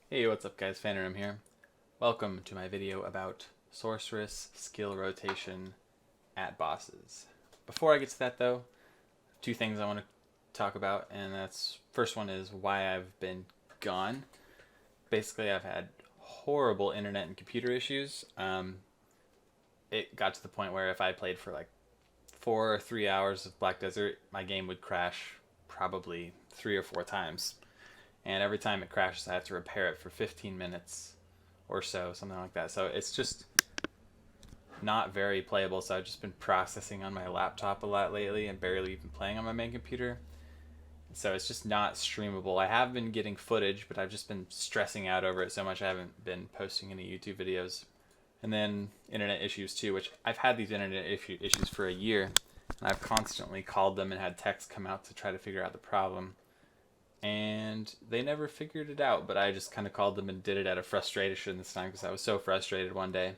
Hey, what's up guys, Phantaram here. Welcome to my video about Sorceress skill rotation at bosses. Before I get to that though, two things I want to talk about, and that's first one is why I've been gone. Basically, I've had horrible internet and computer issues. It got to the point where if I played for like 4 or 3 hours of Black Desert, my game would crash probably 3 or 4 times. And every time it crashes, I have to repair it for 15 minutes or so, something like that. So it's just not very playable. So I've just been processing on my laptop a lot lately and barely even playing on my main computer. So it's just not streamable. I have been getting footage, but I've just been stressing out over it so much I haven't been posting any YouTube videos. And then internet issues too, which I've had these internet issues for a year, and I've constantly called them and had techs come out to try to figure out the problem. And they never figured it out, but I just kind of called them and did it out of frustration this time because I was so frustrated one day.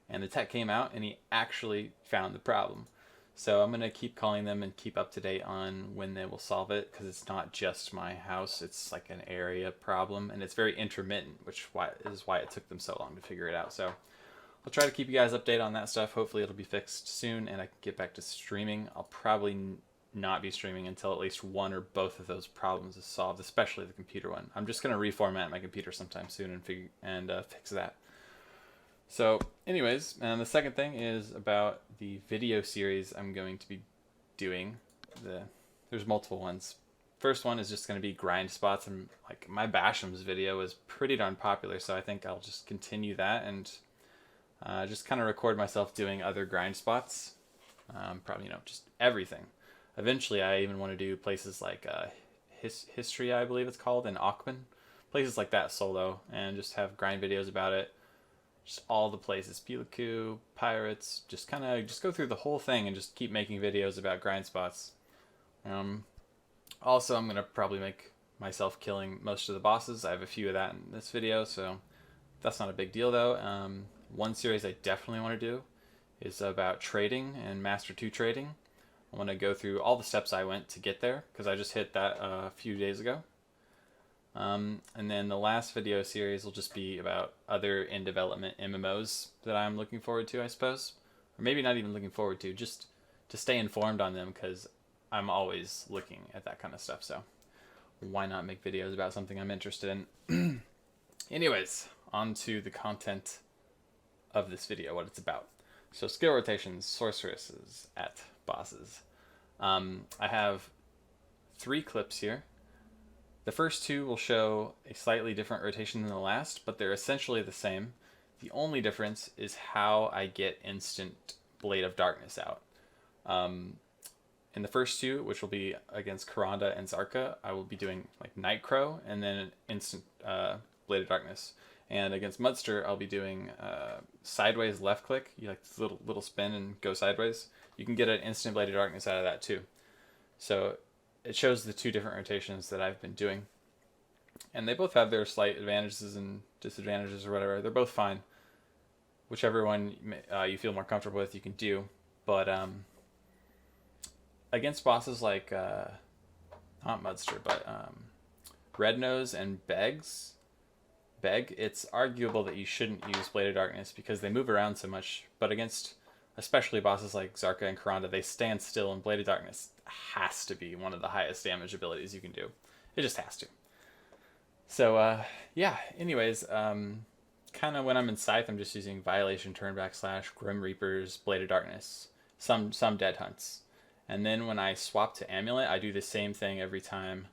And the tech came out and he actually found the problem. So I'm going to keep calling them and keep up to date on when they will solve it, because it's not just my house, it's like an area problem, and it's very intermittent, which is why it took them so long to figure it out. So I'll try to keep you guys updated on that stuff. Hopefully it'll be fixed soon and I can get back to streaming. I'll probably not be streaming until at least one or both of those problems is solved, especially the computer one. I'm just going to reformat my computer sometime soon and fix that. So anyways, and the second thing is about the video series I'm going to be doing. There's multiple ones. First one is just going to be grind spots, and like my Basham's video was pretty darn popular, so I think I'll just continue that and just kind of record myself doing other grind spots. Probably, just everything. Eventually, I even want to do places like History, I believe it's called, in Aukman. Places like that solo, and just have grind videos about it. Just all the places, Pilaku, Pirates, just kind of just go through the whole thing and just keep making videos about grind spots. Also, I'm going to probably make myself killing most of the bosses. I have a few of that in this video, so that's not a big deal though. One series I definitely want to do is about trading and Master 2 trading. I want to go through all the steps I went to get there, because I just hit that a few days ago. And then the last video series will just be about other in development MMOs that I'm looking forward to, I suppose. Or maybe not even looking forward to, just to stay informed on them, because I'm always looking at that kind of stuff. So why not make videos about something I'm interested in? Anyways, on to the content of this video, what it's about. So skill rotations, sorceresses at bosses. I have 3 clips here. The first 2 will show a slightly different rotation than the last, but they're essentially the same. The only difference is how I get instant Blade of Darkness out. In the first 2, which will be against Karanda and Zarka, I will be doing like Nightcrow and then an instant Blade of Darkness. And against Mudster, I'll be doing sideways left click. You like this little spin and go sideways. You can get an instant Blade of Darkness out of that too. So it shows the 2 different rotations that I've been doing. And they both have their slight advantages and disadvantages or whatever. They're both fine. Whichever one you feel more comfortable with, you can do. But against bosses like, not Mudster, but Rednose and Beg, it's arguable that you shouldn't use Blade of Darkness because they move around so much. But against especially bosses like Zarka and Karanda, they stand still, and Blade of Darkness has to be one of the highest damage abilities you can do. It just has to. So, yeah, anyways, kind of when I'm in Scythe, I'm just using Violation, Turnback Slash, Grim Reapers, Blade of Darkness, some Dead Hunts. And then when I swap to Amulet, I do the same thing every time,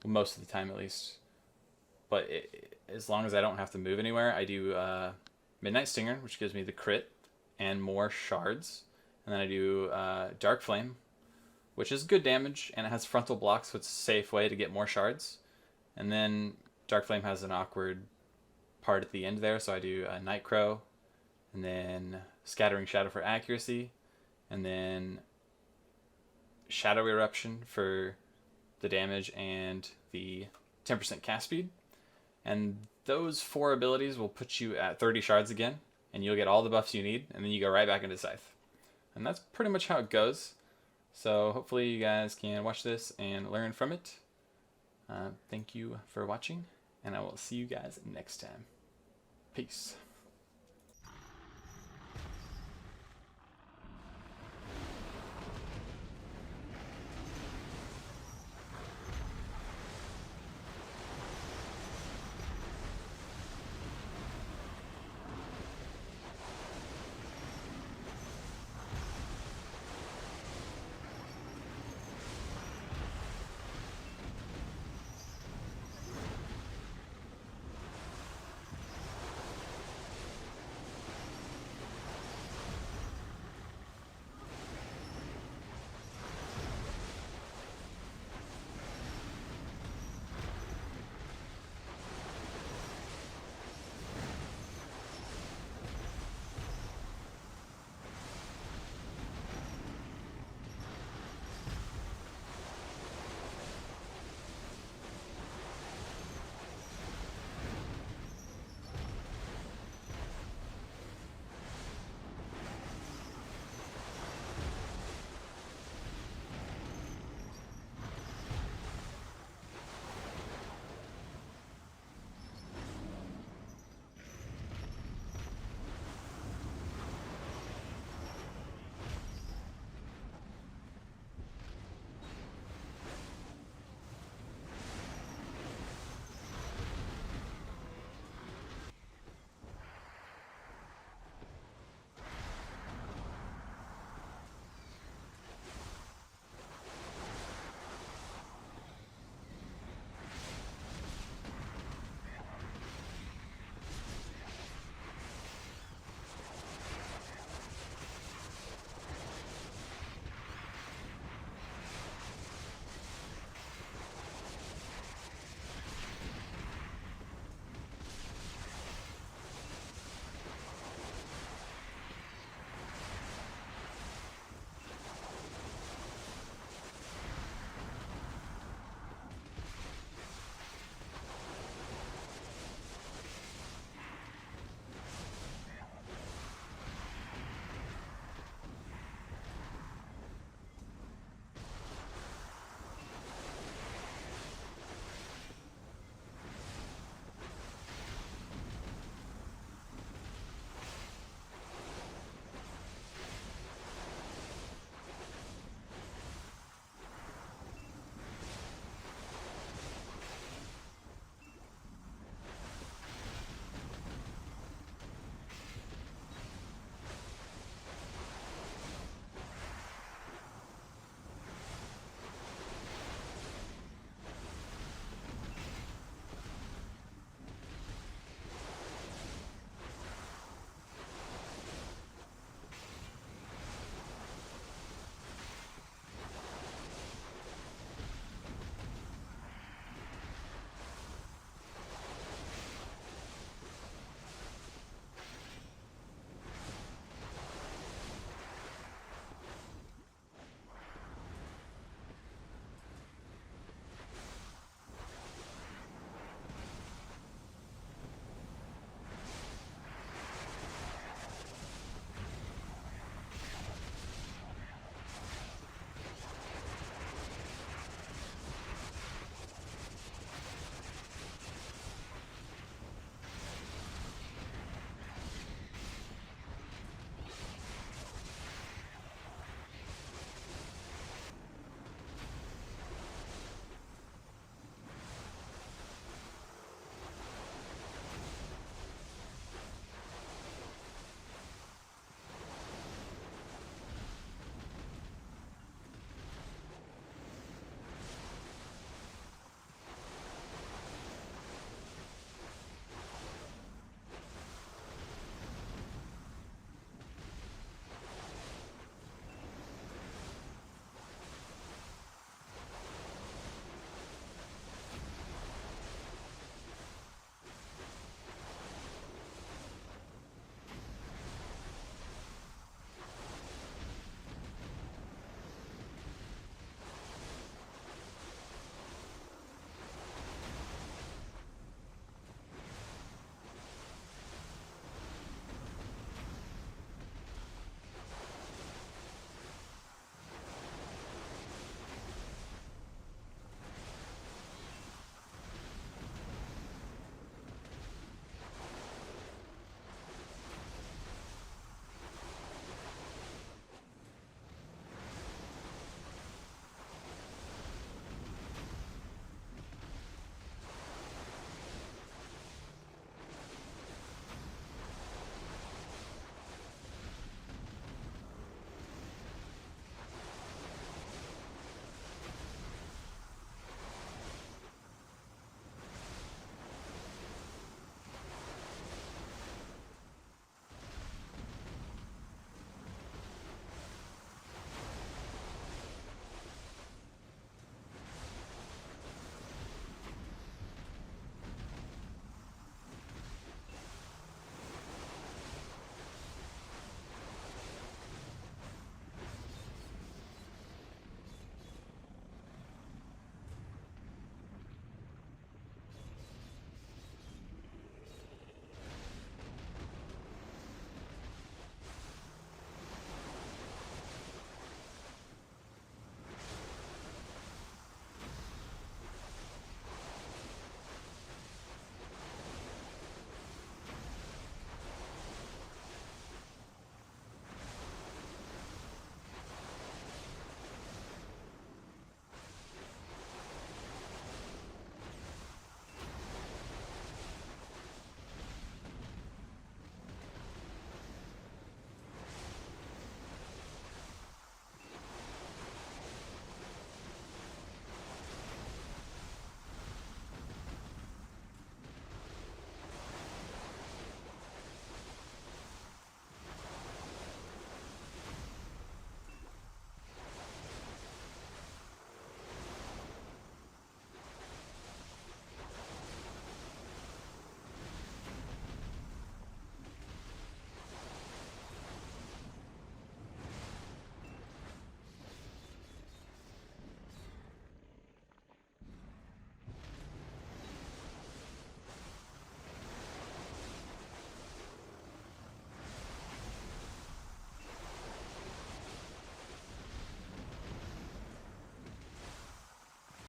well, most of the time at least. But as long as I don't have to move anywhere, I do Midnight Stinger, which gives me the crit and more shards. And then I do Dark Flame, which is good damage, and it has frontal block, so it's a safe way to get more shards. And then Dark Flame has an awkward part at the end there, so I do Nightcrow, and then Scattering Shadow for accuracy, and then Shadow Eruption for the damage and the 10% cast speed. And those 4 abilities will put you at 30 shards again, and you'll get all the buffs you need, and then you go right back into Scythe. And that's pretty much how it goes. So hopefully you guys can watch this and learn from it. Thank you for watching, and I will see you guys next time. Peace.